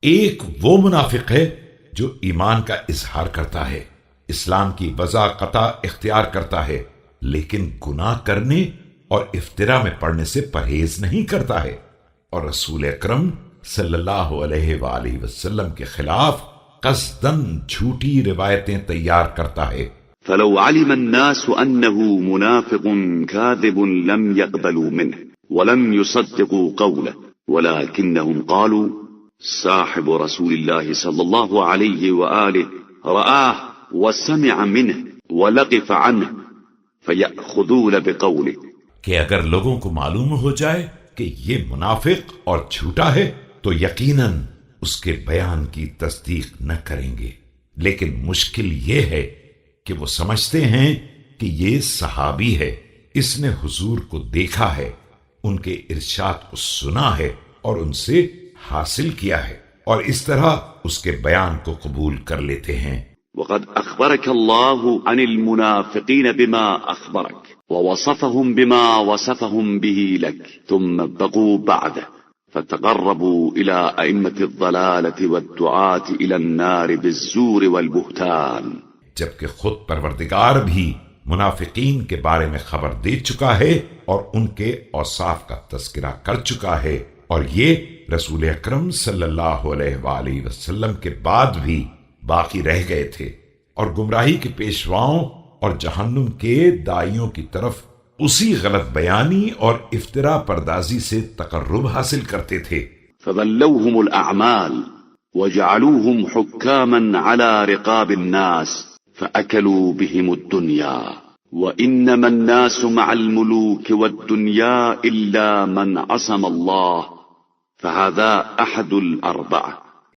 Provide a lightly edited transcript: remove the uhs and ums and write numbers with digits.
ایک وہ منافق ہے جو ایمان کا اظہار کرتا ہے، اسلام کی وضاحت اختیار کرتا ہے، لیکن گناہ کرنے اور افترا میں پڑنے سے پرہیز نہیں کرتا ہے، اور رسول اکرم صلی اللہ علیہ وآلہ وسلم کے خلاف قصداً جھوٹی روایتیں تیار کرتا ہے۔ فلو علم الناس أنه منافق كاذب لم يقبلوا منه ولم يصدقوا قوله ولكنهم قالوا صاحب رسول الله صلى الله عليه وآله رآه وسمع منه ولقف عنه فيأخذون بقوله، کہ اگر لوگوں کو معلوم ہو جائے کہ یہ منافق اور جھوٹا ہے تو یقیناً اس کے بیان کی تصدیق نہ کریں گے، لیکن مشکل یہ ہے کہ وہ سمجھتے ہیں کہ یہ صحابی ہے، اس نے حضور کو دیکھا ہے، ان کے ارشاد کو سنا ہے اور ان سے حاصل کیا ہے، اور اس طرح اس کے بیان کو قبول کر لیتے ہیں۔ وقد أخبرك الله عن المنافقين بما أخبرك ووصفهم بما وصفهم به لك، ثم بقوا بعده فتقربوا إلى أئمة الضلالة والدعاة إلى النار بالزور والبهتان، جبکہ خود پروردگار بھی منافقین کے بارے میں خبر دے چکا ہے اور ان کے اوصاف کا تذکرہ کر چکا ہے، اور یہ رسول اکرم صلی اللہ علیہ وآلہ وسلم کے بعد بھی باقی رہ گئے تھے، اور گمراہی کے پیشواؤں اور جہنم کے دائیوں کی طرف اسی غلط بیانی اور افترا پردازی سے تقرب حاصل کرتے تھے۔ فبلوهم الأعمال وجعلوهم حكاما على رقاب الناس فأكلوا بهم الدنيا، وإنما الناس مع الملوك والدنيا إلا من عصم الله، فهذا أحد الأربعة